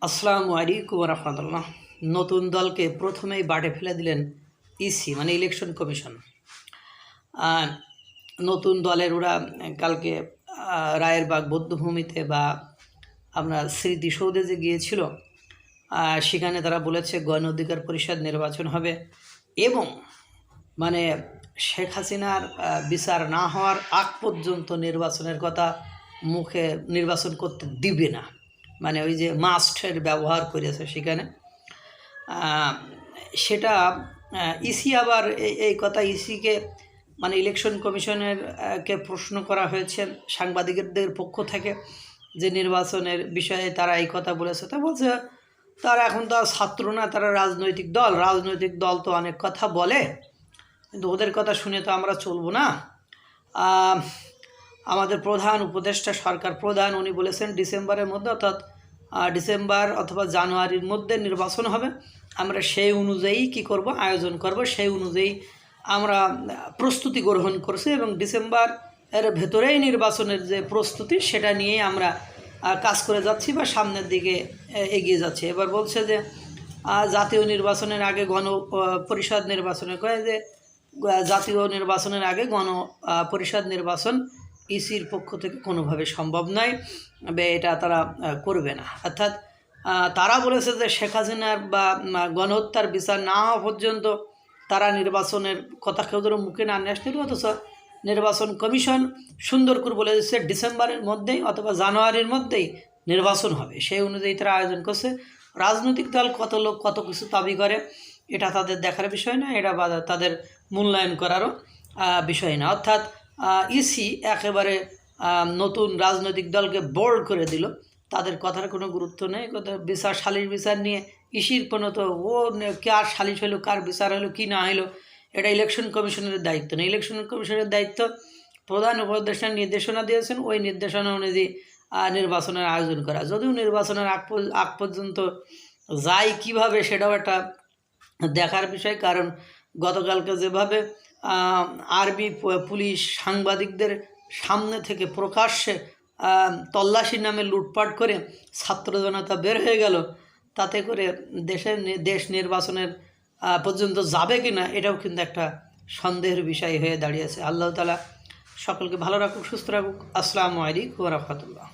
আসসালামু আলাইকুম রহমতুল্লাহ। নতুন দলকে প্রথমেই বাটে ফেলে দিলেন ইসি মানে ইলেকশন কমিশন। নতুন দলের ওরা কালকে রায়েরবাগ বৌদ্ধভূমিতে বা আমরা স্মৃতিসৌধে যে গিয়েছিল, সেখানে তারা বলেছে গণ অধিকার পরিষদ নির্বাচন হবে এবং মানে শেখ হাসিনার বিচার না হওয়ার আগ পর্যন্ত নির্বাচনের কথা মুখে নির্বাচন করতে দিবে না, মানে ওই যে মাস্টের ব্যবহার করেছে সেখানে। সেটা ইসি আবার এই কথা ইসিকে মানে ইলেকশন কমিশনের কে প্রশ্ন করা হয়েছে সাংবাদিকদের পক্ষ থেকে যে নির্বাচনের বিষয়ে তারা এই কথা বলেছে। তা বলছে তারা এখন তো ছাত্র না, তারা রাজনৈতিক দল তো অনেক কথা বলে, কিন্তু ওদের কথা শুনে তো আমরা চলবো না। আমাদের প্রধান উপদেষ্টা সরকার প্রধান উনি বলেছেন ডিসেম্বরের মধ্যে, অর্থাৎ ডিসেম্বর অথবা জানুয়ারির মধ্যে নির্বাচন হবে। আমরা সেই অনুযায়ী কি করব, আয়োজন করব, সেই অনুযায়ী আমরা প্রস্তুতি গ্রহণ করছি এবং ডিসেম্বর এর ভেতরেই নির্বাচনের যে প্রস্তুতি সেটা নিয়েই আমরা কাজ করে যাচ্ছি বা সামনের দিকে এগিয়ে যাচ্ছি। এবার বলছে যে জাতীয় নির্বাচনের আগে গণ পরিষদ নির্বাচনের কয়ে যে জাতীয় নির্বাচনের আগে গণ পরিষদ নির্বাচন ইসির পক্ষ থেকে কোনোভাবে সম্ভব নয়, এটা তারা করবে না। অর্থাৎ তারা বলেছে যে শেখ হাসিনার বা গণহত্যার বিচার না হওয়া পর্যন্ত তারা নির্বাচনের কথা কেউ ধরো মুখে না নিয়ে আসতে, অথচ নির্বাচন কমিশন সুন্দর করে বলে দিচ্ছে ডিসেম্বরের মধ্যেই অথবা জানুয়ারির মধ্যেই নির্বাচন হবে। সেই অনুযায়ী তারা আয়োজন করছে। রাজনৈতিক দল কত লোক কত কিছু দাবি করে এটা তাদের দেখার বিষয় না, এটা তাদের মূল্যায়ন করারও বিষয় না। অর্থাৎ ইসি একেবারে নতুন রাজনৈতিক দলকে বোল্ড করে দিল, তাদের কথার কোনো গুরুত্ব নেই। সালিশ বিচার নিয়ে ইসির কোনো তো কার সালিশ হলো, কার বিচার হলো কি না হলো, এটা ইলেকশন কমিশনের দায়িত্ব নেই। ইলেকশন কমিশনের দায়িত্ব প্রধান উপদেষ্টার নির্দেশনা দিয়েছেন, ওই নির্দেশনা অনুযায়ী নির্বাচনের আয়োজন করা। যদিও নির্বাচনের আগ পর্যন্ত যায় কিভাবে সেটাও একটা দেখার বিষয়, কারণ গতকালকে যেভাবে আর্মি পুলিশ সাংবাদিকদের সামনে থেকে প্রকাশ্যে তল্লাশির নামে লুটপাট করে ছাত্র জনতা বের হয়ে গেল, তাতে করে দেশ নির্বাচনের পর্যন্ত যাবে কি না এটাও কিন্তু একটা সন্দেহের বিষয় হয়ে দাঁড়িয়েছে। আল্লাহ তাআলা সকলকে ভালো রাখুক, সুস্থ রাখুক। আসসালামু আলাইকুম ওয়া রাহমাতুল্লাহ।